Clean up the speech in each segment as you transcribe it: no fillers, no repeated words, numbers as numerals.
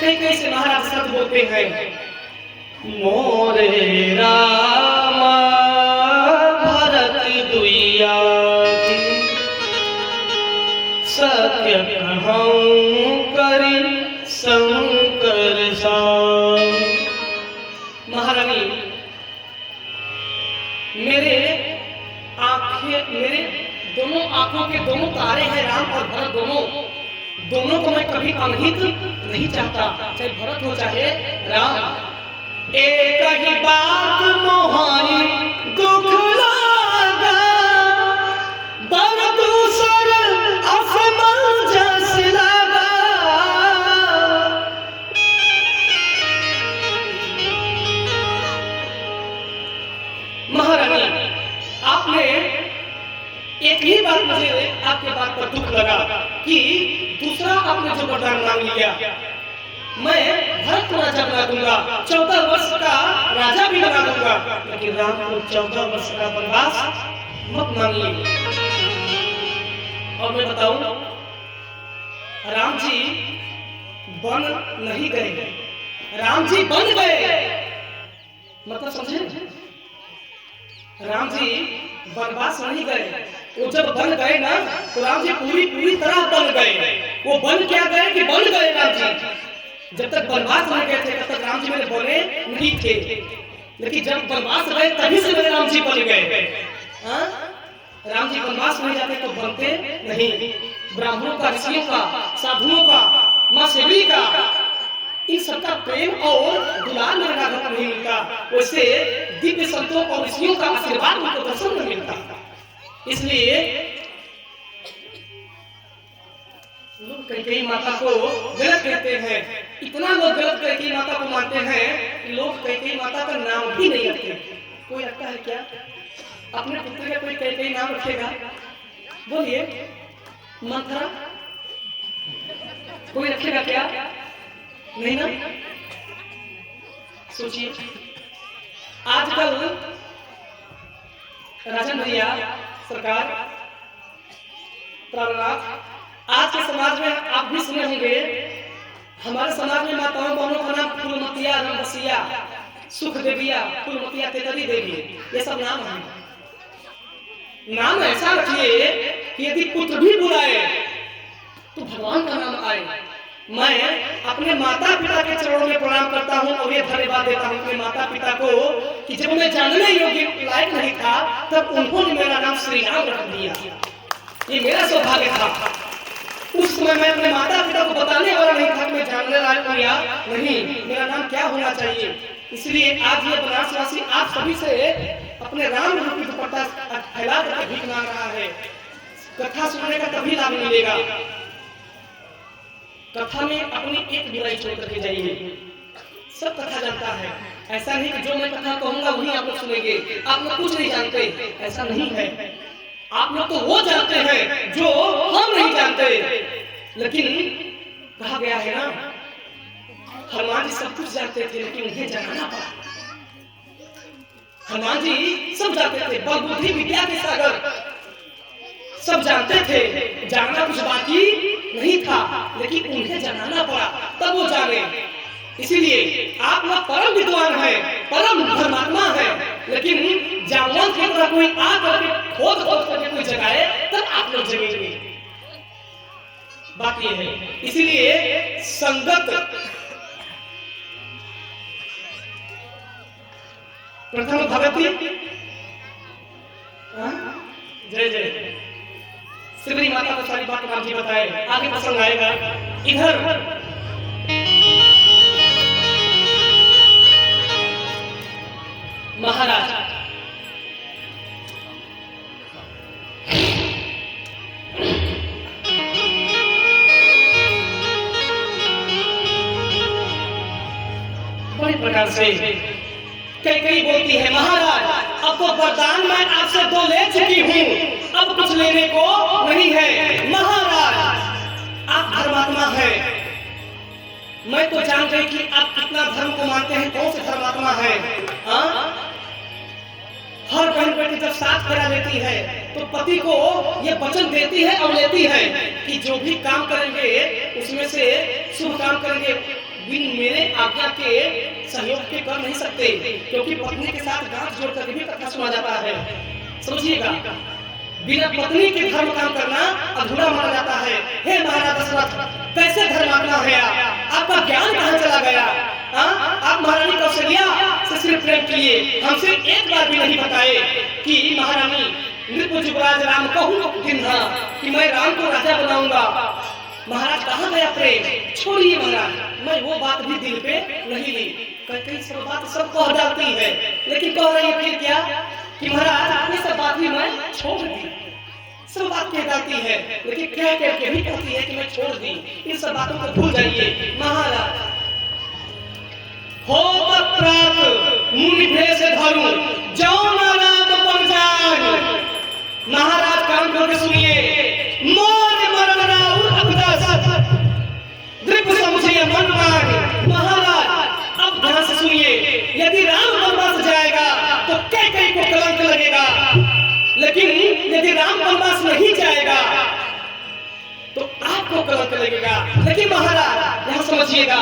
कई कई से महाराज शब्द बोलते हैं, मोरे रामा भरत दुइया सत्य कहूं करी शंकर सा। महारानी मेरे दोनों आंखों के दोनों तारे हैं राम और भरत, दोनों को मैं कभी अनहित नहीं चाहता, चाहे भरत हो चाहे राम। एक ही बात मोहाई दुख लागा, बर दूसर असमंजस लगा। महारानी आपने एक ही बात मुझे आपके बात पर दुख लगा कि दूसरा आपने जो वरदान मांग लिया, मैं भरत को राजा बना दूंगा, 14 वर्ष का राजा भी बना दूंगा, लेकिन राम को 14 वर्ष का वनवास मत मांगिए। और मैं बताऊं, राम जी बन नहीं गए, राम जी बन गए। मतलब समझे, राम जी वनवास नहीं गए, वो जब बन गए ना तो राम जी पूरी तरह बन गए। वो बन क्या गए कि बन गए राम जी। जब तक वनवास नहीं गए थे तब तक राम जी मेरे बने नहीं थे, लेकिन जब वनवास गए तभी से मेरे राम जी बन गए। राम जी वनवास नहीं जाते तो बनते नहीं। ब्राह्मणों का, ऋषियों का, साधुओं का, माँ सेवी का, इन सबका प्रेम और दुलार मेरे राघव को नहीं मिलता, वैसे दिव्य संतों और ऋषियों का आशीर्वाद उनको दर्शन नहीं मिलता। इसलिए लोग कैकेयी माता को गलत कहते हैं, इतना लोग गलत कैकेयी माता को मानते हैं कि लोग कैकेयी माता का नाम भी नहीं रखते। कोई रखता है क्या अपने पुत्र का कोई कैकेयी नाम रखेगा? बोलिए, मंथरा कोई रखेगा क्या? नहीं ना। सोचिए, आजकल राजन भैया सरकार, प्राणनाथ, आज के समाज में आप भी सुने होंगे, हमारे समाज में माताओं बहनों का नाम फूलमतिया, रंगबसिया, सुख देविया, फूलमतिया, तेतरी देवी, ये सब नाम है। नाम ऐसा रखिए कि यदि पुत्र भी बुलाए तो भगवान का नाम आए। मैं अपने माता पिता के चरणों में प्रणाम करता हूँ और ये धन्यवाद देता हूँ अपने माता पिता को कि जब मैं जानने योग्य लायक नहीं था तब उन्होंने मेरा नाम श्री राम रख दिया। ये मेरा सौभाग्य था। उस समय मैं अपने माता पिता को बताने वाला नहीं था कि मैं जानने लायक हूँ या नहीं, मेरा नाम क्या होना चाहिए। इसलिए आज ये बनारसवासी आप सभी से अपने राम रूपी दुपट्टा फैला करके भीख मांग रहा है। कथा सुनने का तभी लाभ मिलेगा। कथा में अपनी एक बुराई छोड़ करके जाइए। सब कथा जानता है, ऐसा नहीं कि जो मैं कथा कहूंगा वही आप लोग सुनेंगे। आप लोग कुछ नहीं जानते, ऐसा नहीं है। आप लोग तो वो जानते हैं जो हम नहीं जानते। लेकिन कहा गया है ना, हनुमान जी सब कुछ जानते थे लेकिन उन्हें जानना पड़ा। हनुमान जी सब जानते थे, बल बुद्धि विद्या के सागर सब जानते थे, जानना कुछ बाकी नहीं था, लेकिन उन्हें जानना पड़ा तब वो जाने। इसीलिए आप लोग परम विद्वान हैं, परम धर्मात्मा हैं, लेकिन जामवंत की तरह कोई आ करके खोद करके कोई जगाए तब आप लोग जगेंगे। बात ये है। इसीलिए संगत प्रथम भगवती, जय जय शिवरी माता को सारी बात राम जी बताए, आगे प्रसंग आएगा। इधर महाराज बड़ी प्रकार से कई बोलती है, महाराज अब तो वरदान मैं आपसे 2 ले चुकी हूँ, अब कुछ लेने को नहीं है। महाराज आप धर्मात्मा हैं, मैं तो जान गई कि आप कितना धर्म को मानते हैं, कौन से धर्मात्मा है। हर बहन बेटी जब साथ करा लेती है तो पति को ये वचन देती है और लेती है कि जो भी काम करेंगे उसमें से शुभ काम करेंगे, बिन मेरे आज्ञा के सहयोग के कर नहीं सकते, क्योंकि पत्नी के साथ गांठ जोड़ कर भी कथा सुना जाता है। समझिएगा, बिना पत्नी के धर्म काम करना अधूरा माना जाता है। हे महाराज दशरथ, कैसे धर्म अपना है? आपका ज्ञान कहाँ चला गया? आप महारानी कौशल्या से सिर्फ प्रेम किए, हमसे एक बार भी नहीं बताए कि महारानी नृप युवराज राम कहूँ दिन कि मैं राम को राजा बनाऊंगा। महाराज कहाँ गया प्रेम? छोड़िए महाराज, मैं वो बात भी दिल पे नहीं ली। कई सब बात सब कह डालती है, लेकिन कह रही है फिर क्या कि महाराज आपने सब बात भी मैं छोड़ दी। सब बात कह डालती है, लेकिन कह के भी कहती है कि मैं छोड़ दी। इन सब बातों को भूल जाइए। महाराज हो प्राप्त मुनि भेष धरू जौन राम बन जाए। महाराज कान खोल के सुनिए, मोर मरण राउर अवदास दृप समझिए मन मांग। महाराज अब ध्यान से सुनिए, यदि राम वनवास जाएगा तो कैकेयी को कलंक लगेगा, लेकिन यदि राम वनवास नहीं जाएगा तो आपको कलंक लगेगा। लेकिन महाराज यहाँ समझिएगा,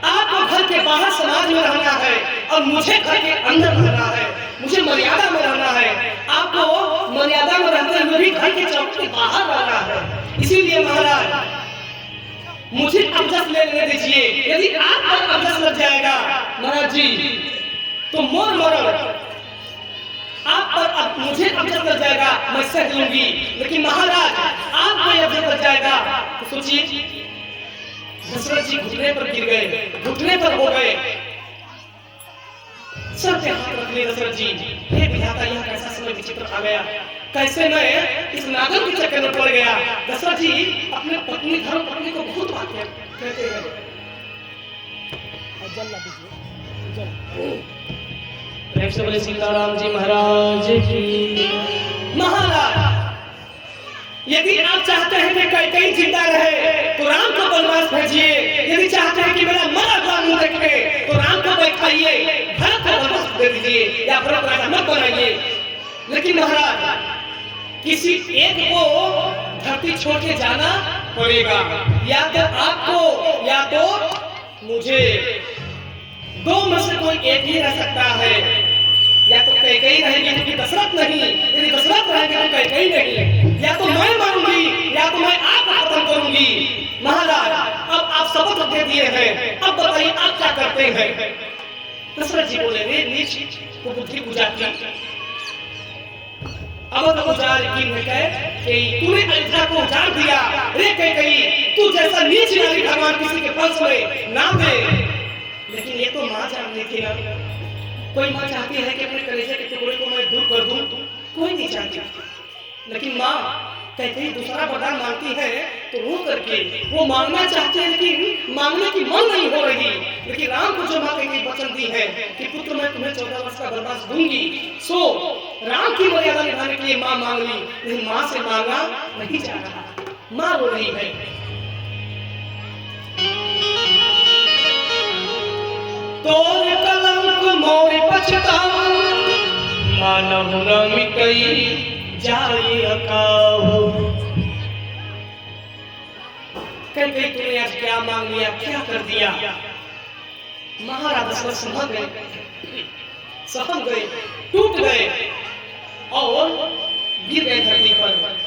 आपको घर के बाहर समाज में रहना है और मुझे घर के अंदर रहना है, मुझे मर्यादा में रहना है। आपको मर्यादा में रहते हुए भी घर के चौक के बाहर रहना है। इसीलिए महाराज मुझे अवजस लेने दीजिए। यदि आप पर अवजस लग जाएगा महाराज जी तो मोर मरण, आप पर मुझे अवजस लग जाएगा मैं सह लूंगी, लेकिन महाराज आप पर अवजस लग जाएगा तो सोचिए। दशरथ जी घुटने पर गिर गए, घुटने पर हो गए, सर पे हाथ रख लिए दशरथ जी। हे विधाता, यह कैसा समय विचित्र आ गया, कैसे मैं इस नागन के चक्कर में पड़ गया। दशरथ जी अपने पत्नी धर्म पत्नी को बहुत बात कहते हैं। प्रेम से बोले सीताराम जी महाराज की। महाराज यदि आप चाहते हैं कि कैकेयी जिंदा रहे तो राम को वनवास भेजिए। यदि चाहते हैं कि मेरा मरा हुआ मुंह देखे तो राम को बैठाइए, भरत को वनवास दे दीजिए या भरत राजा मत बनाइए। लेकिन महाराज किसी एक को धरती छोड़ के जाना पड़ेगा, या तो आपको या तो मुझे। दो में से कोई एक ही रह सकता है, या तो कैकेयी रहेगी क्योंकि दशरथ नहीं, यदि दशरथ रहेंगे तो कैकेयी नहीं। या तो मैं मरूंगी या तो मैं आपको खत्म करूंगी। महाराज अब आप शपथ दे दिए हैं, अब बताइए आप क्या करते हैं? दशरथ जी बोले, रे नीच को बुद्धि बुझाती अब तो उजाड़ की है कि तूने अयोध्या को उजाड़ दिया। रे कैकेयी, तू जैसा नीच नारी भगवान किसी के वंश में ना दे। लेकिन ये तो माँ जानती थी ना, कोई माँ चाहती है कि अपने कलेजे के टुकड़े को मैं दूर कर दूं, कोई नहीं चाहती। लेकिन माँ कैकेयी दूसरा वरदान मांगती है तो रो करके वो मांगना चाहते हैं, लेकिन मांगने की मन नहीं हो रही। लेकिन राम को जो माँ कैकेयी वचन दी है कि पुत्र मैं तुम्हें 14 वर्ष का वनवास दूंगी, सो राम की मर्यादा निभाने के लिए माँ मांग ली। लेकिन माँ से मांगा नहीं जा रहा, माँ रो रही है। तोर कलंक मोर पछतावा, मानव न मिटई जाए अकाऊ। कैकेयी तूने आज क्या मांग लिया, क्या कर दिया? महाराज दशरथ समझ गए, सहम गए, टूट गए और गिर गए धरती पर।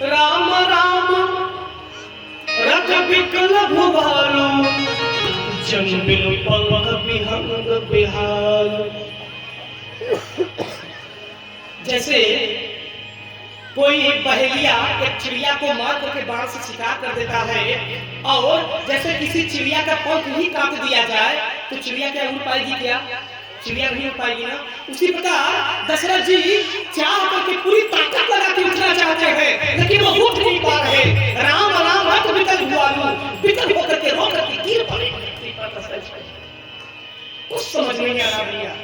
राम राम रख विकल भुभालु, जंबिल पंख विहंग बिहाल। जैसे कोई बहेलिया एक चिड़िया को मार करके बाण से शिकार कर देता है, और जैसे किसी चिड़िया का पंख ही काट दिया जाए तो चिड़िया क्या उड़ पाएगी? क्या चिड़िया नहीं उड़ पाएगी ना। उसी प्रकार दशरथ जी चाह करके पूरी ताकत लगा के उठना चाहते हैं, लेकिन वो उठ नहीं पा रहे। राम राम रख विकल भुभालु, विकल होकर के रो करके गिर पड़े। कुछ समझ नहीं आ रहा।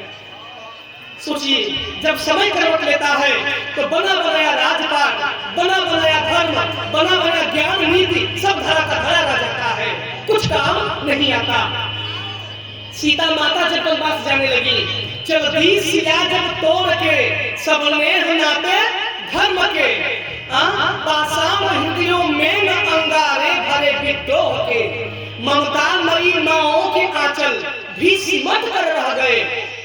सोचिए, जब समय करवट लेता है तो बना बनाया राजपाट, बना बनाया धर्म, बना बनाया ज्ञान नीति सब धरा का धरा रह जाता है, कुछ काम नहीं आता। सीता माता जब वनवास जाने लगी, जब सिया जब तोड़ के सबने नाते धर्म के पाषाण हृदयों में न अंगारे भरे विद्रोह के, ममता मई माओ के आंचल भी सिमट कर रह गए।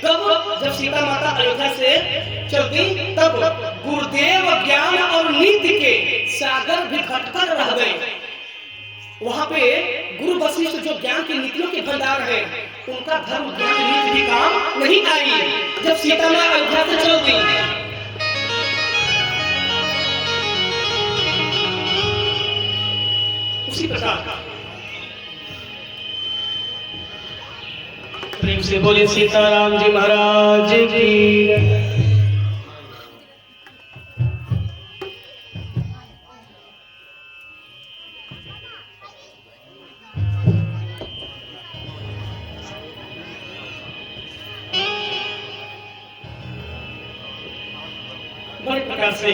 तब जब सीता माता अयोध्या से चलती तब गुरुदेव ज्ञान और नीति के सागर भी घटकर रह गए। वहां पे गुरु वशिष्ठ जो ज्ञान की नीतियों के भंडार है, उनका धर्म ज्ञान नीति भी काम नहीं आई। जब सीता माँ अयोध्या से चल दी, उसी प्रकार प्रेम से बोले सीताराम जी महाराज की। बड़े प्रकार से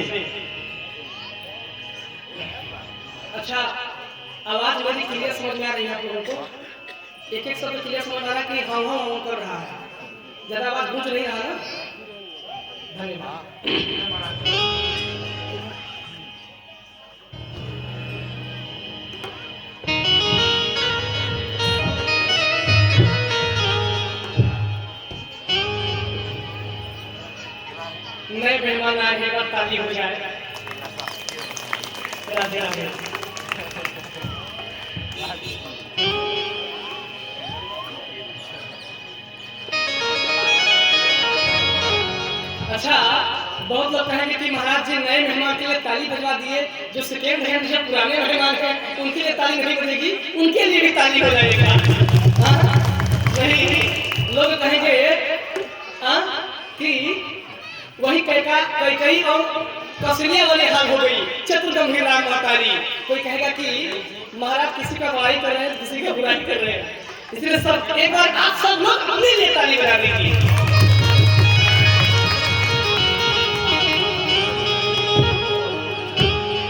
अच्छा आवाज मेरी क्लियर समझ में आ रही है आप लोगों को? एक एक शब्द क्लियर समझ आ रहा है कि हाँ हाँ हाँ कर रहा है? ज्यादा आवाज गूंज नहीं रहा ना? धन्यवाद। नए मेहमान आए हैं, बात ताली हो जाए। राधे राधे। अच्छा, बहुत लोग कहेंगे कि महाराज जी नए मेहमान के लिए ताली बजवा दिए, जो सेकेंड हैंड जो पुराने मेहमान हैं उनके लिए ताली नहीं बजेगी, उनके लिए भी ताली हो जाएगा। नहीं, लोग कहेंगे कि वही कई और कसरिया वाले हाल हो गई, चतुर्गंभीर राग महतारी। कोई कहेगा कि महाराज किसी का बड़ाई कर रहे हैं, किसी का बुराई कर रहे हैं, इसलिए सब एक बार आप सब लोग अपने लिए ताली बजा दीजिए।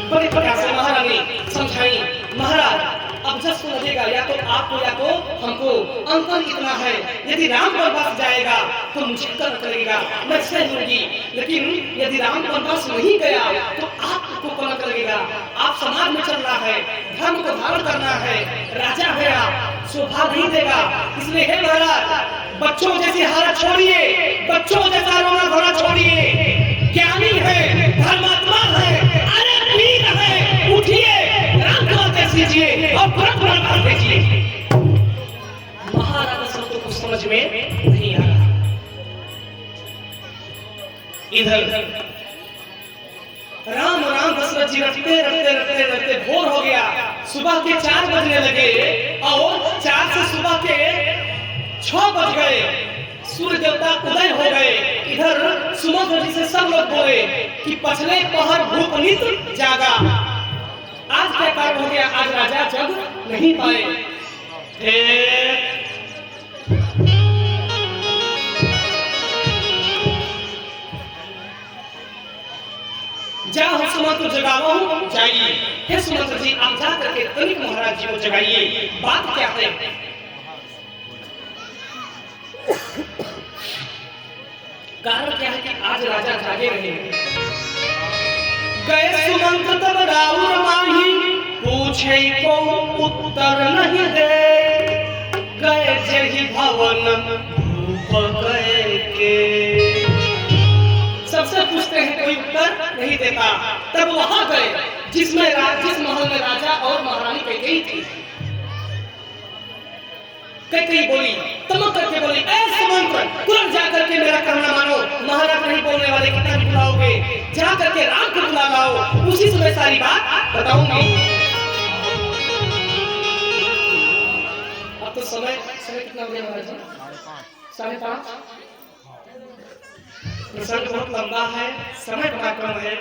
बड़े प्रकार से महारानी समझाई, महाराज अब जस को लगेगा या तो आपको या तो हमको, अंतर इतना है यदि राम वनवास जाएगा तो मुझे कर करेगा, मैं सह लूंगी, लेकिन यदि राम वनवास नहीं गया तो आपको कौन करेगा? आप समाज में चल रहा है, धर्म को धारण करना है, राजा है आप, शोभा नहीं देगा। इसलिए हे महाराज बच्चों जैसी हालत छोड़िए, बच्चों जैसा रोना धोना छोड़िए, ज्ञानी है, धर्मात्मा है, अरे वीर है, उठिए, राम को आदेश दीजिए और व्रत कर दीजिए। महाराजा संतों को समझ में नहीं आ रहा। इधर राम राम दशरथ जी रटते रटते रटते रटते भोर हो गया, सुबह के 4 बजने लगे और 4 से सुबह के 6 बज गए, सूर्य देवता उदय हो गए। इधर सुमंत्र जी से सब लोग बोले कि पछले पहर भूपनीत जागा। आज क्या कार्य हो गया? आज राजा जग नहीं पाए। जाओ सुमंत्र जगाओ, जाइए। हे सुमंत्र जी आप जा करके तनिक महाराज जी को जगाइए, बात क्या है? कारण क्या है कि आज राजा जागे रहे। गए सुमंत्र तब राउर माही, पूछे को उत्तर नहीं दे, गए जही भवन भूप गए के। सबसे पूछते हैं कोई उत्तर नहीं देता। तब वहां गए जिस महल में राजा और महारानी कैकेयी थी। कैकेयी बोली, तमक करके बोली, ऐ सुमंत्र तुरंत जाकर के मेरा कहना मानो, महाराज नहीं बोलने वाले कितना भी बुलाओगे, जा करके राम को बुला लाओ, उसी समय सारी बात बताऊंगी। अब तो समय कितना हो गया महाराज जी? 5:30। प्रसंग बहुत लंबा है, समय बड़ा कम है।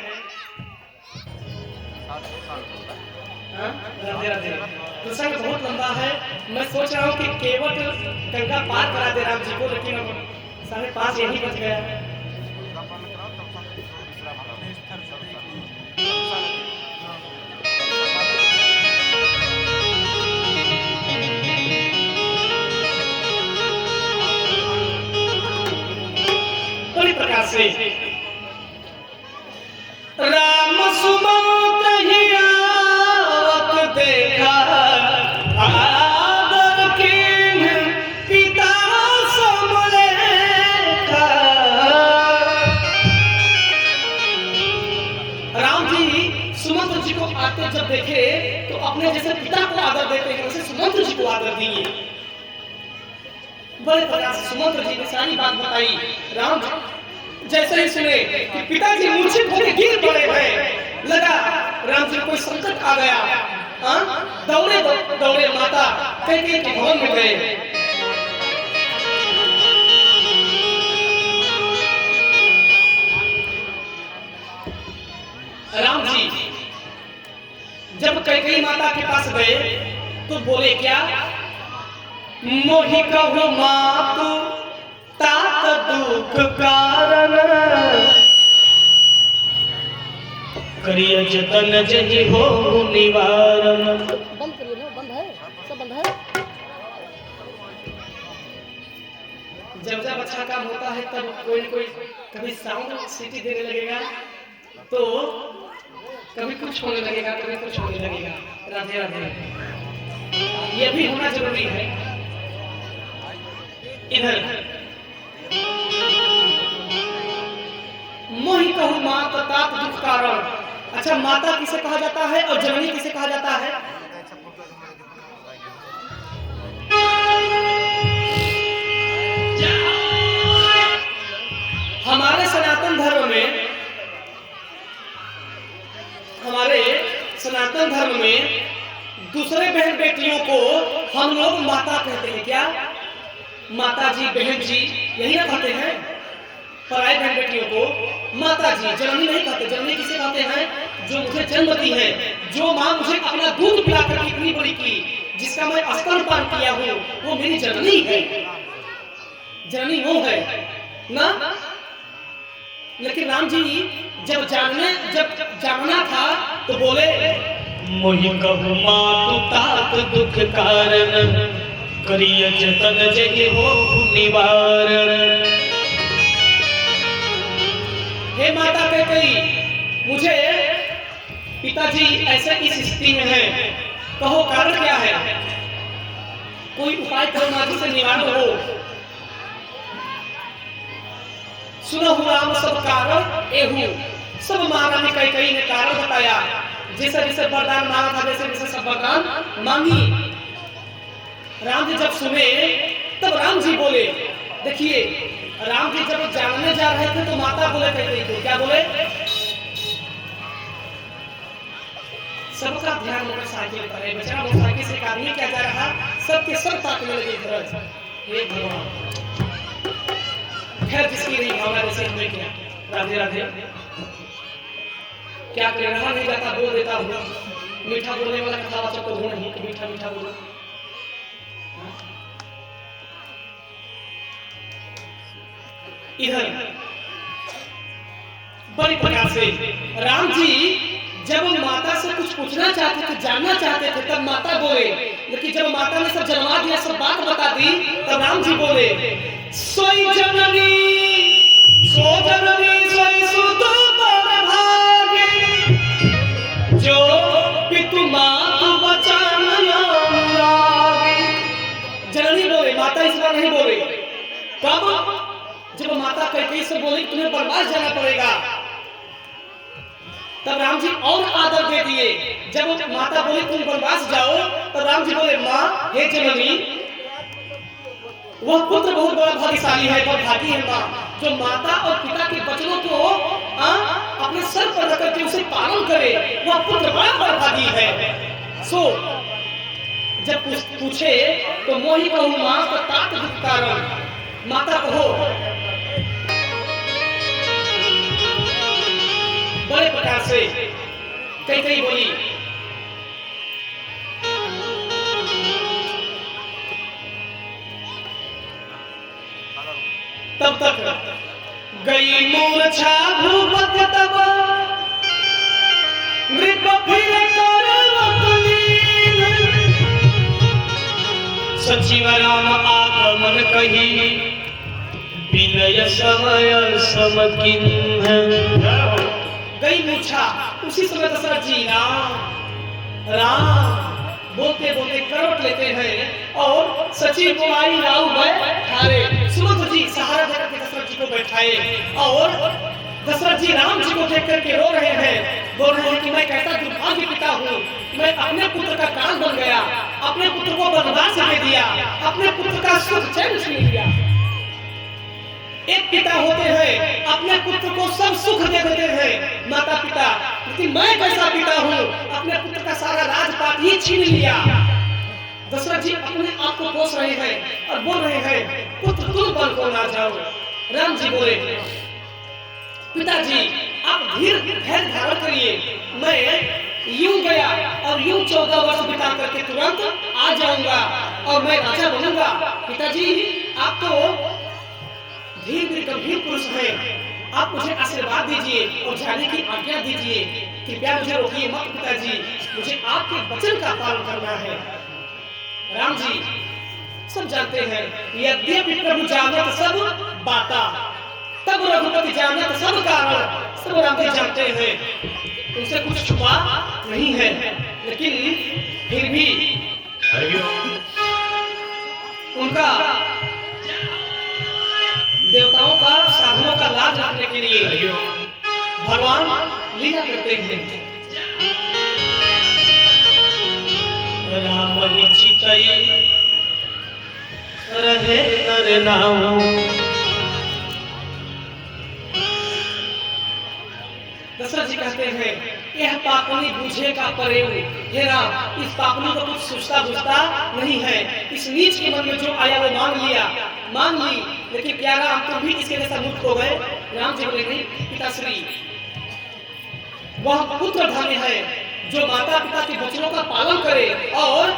राधे राधे। प्रसंग बहुत लंबा है, मैं सोच रहा हूँ कि केवट गंगा पार करा दे राम जी को, लेकिन अब 5:30 यही बच गया। बड़ी प्रकार से राम सुमंत्र सुमंत्र जी को आते जब देखे तो अपने जैसे पिता को आदर देते हैं वैसे सुमंत्र जी को आदर दिए। बड़े प्रकार से सुमंत्र जी ने सारी बात बताई। राम जैसे ही सुने कि पिताजी मूर्छित होकर गिर पड़े हैं, लगा राम जी कोई संकट आ गया। दौड़े दौड़े माता कैकेयी के भवन में गए। राम जी जब कैकेयी माता के पास गए तो बोले क्या, मोहि कहु मातु तात दुख कारण, करिय जतन जहि हो निवारण। बंद करिए ना, बंद है, सब बंद है। जब अच्छा काम होता है तब कोई न कोई कभी साउंड सीटी देने लगेगा, तो कभी कुछ होने लगेगा, कभी कुछ होने लगेगा। राधे राधे, ये भी होना जरूरी है। इधर मोहि कहु मात तात दुख कारण। अच्छा, माता किसे कहा जाता है और जननी किसे कहा जाता है? हमारे सनातन धर्म में दूसरे बहन बेटियों को हम लोग माता कहते हैं। क्या माता जी, बहन जी यही ना कहते हैं? पराई बहन बेटियों को माता जी, जननी नहीं कहते। जननी किसे कहते हैं? जो मुझे जन्म दी है, जो माँ मुझे अपना दूध पिलाकर इतनी बड़ी की, जिसका मैं स्तनपान किया हूँ, वो मेरी जननी है। जननी वो है ना। लेकिन राम जी जब जानना था तो बोले, मोहि कहु मातु तात दुख कारण, करिय जतन जहि हो निवारण। हे माता कैकेयी, मुझे पिताजी ऐसे इस स्थिति में है, कहो कारण क्या है? कोई उपाय करो ना जिससे निवारण हो। सुनो राम सब कारण एहू। सब महारानी कैकेयी ने कारण बताया। जैसे जैसे वरदान मांगा था, वैसे वैसे सब वरदान मांगी। राम जी जब सुने तब राम जी बोले, देखिए राम जी जब जानने जा रहे थे तो माता बोले कैकेयी को, क्या बोले? सबका ध्यान मोटरसाइकिल पर है। बेचारा मोटरसाइकिल से एक आदमी क्या जा रहा, सबके सब ताकने लगे इधर। हे भगवान, खैर जिसकी नहीं भावना वैसे हमने किया। राधे राधे। क्या कर रहा नहीं जाता, बोल देता हूँ। मीठा बोलने वाला कथा वाचक को ढूंढ नहीं कि मीठा मीठा बोलो। इधर बड़ी प्रकार से राम जी जब माता से कुछ पूछना चाहते थे, जानना चाहते थे, तब माता बोले। लेकिन जब माता ने सब जन्मा दिया, सब बात बता दी, तब राम जी बोले, सोई जननी सोई सुत पर भागे, जो पितु मातु बचान लागे। जननी बोले, माता इस बार नहीं बोले। कब? जब माता कैकेयी से बोली तुम्हें बनवास जाना पड़ेगा, तब राम जी और आदर दे दिए। जब माता बोली तुम बनवास जाओ, तब राम जी बोले, माँ हे जननी, वह पुत्र बहुत बड़ा भाग्यशाली है, बहुत भागी है माँ, जो माता और पिता के वचनों को अपने सर पर रख करके उसे पालन करे, वह पुत्र बड़ा भागी है। सो जब पूछे तो मोहि कहु माँ तात दुख कारण, माता कहो। बड़े प्रकार से कैकेयी बोली, तब तक गई मूर्छा भूपति, तब नृप फिर करवत लीन, सचिव राम आगमन कही, विनय समय समकिन्ह। गई मूर्छा। उसी समय दशरथ जी राम बोलते बोलते करवट लेते हैं और सचिव को आई राव बैठाए। सुमंत्र जी सहारा देकर के दशरथ जी को बैठाए और दशरथ जी राम जी को देख करके रो रहे हैं। बोल रहे हैं कि मैं कैसा दुर्भाग्य पिता हूँ, मैं अपने पुत्र का काल बन गया, अपने पुत्र को वनवास दे दिया, अपने पुत्र का सुख चैन छीन लिया। एक पिता होते हैं अपने पुत्र को सब सुख दे देते हैं माता पिता, लेकिन मैं कैसा पिता हूँ, अपने पुत्र का सारा राजपाट ही छीन लिया। दशरथ जी अपने आप को कोस रहे हैं और बोल रहे हैं पुत्र तुम वन को ना जाओ। राम जी बोले पिताजी आप धैर्य धारण करिए, मैं यूं गया और यूं 14 वर्ष बिता करके तुरंत आ जाऊंगा और मैं राजा बनूंगा। पिताजी आप तो धीर गंभीर पुरुष हैं, आप मुझे आशीर्वाद दीजिए और जाने की आज्ञा दीजिए, कृपया मुझे रोकिए मत पिताजी, मुझे आपके वचन का पालन करना है। राम जी सब जानते हैं यद्यपि प्रभु जानत सब बाता, तब रघुपति जानत सब कारण, सब राम जी जानते हैं उनसे कुछ छुपा नहीं है, लेकिन फिर भी उनका देवताओं का साधनों का लाभ रखने के लिए भगवान लीला करते हैं। राम ही चितई रहे नर नाम। दशरथ जी कहते हैं यह पापनी बूझे का प्रेम, हे राम इस पापनी को कुछ सोचता बुझता नहीं है, इस नीच के मन में जो आया वो मान ली, लेकिन क्या राम तुम भी इसके जैसा मूर्ख हो गए। राम जी बोले नहीं पिताश्री, वह पुत्र धन्य है जो माता पिता के वचनों का पालन करे और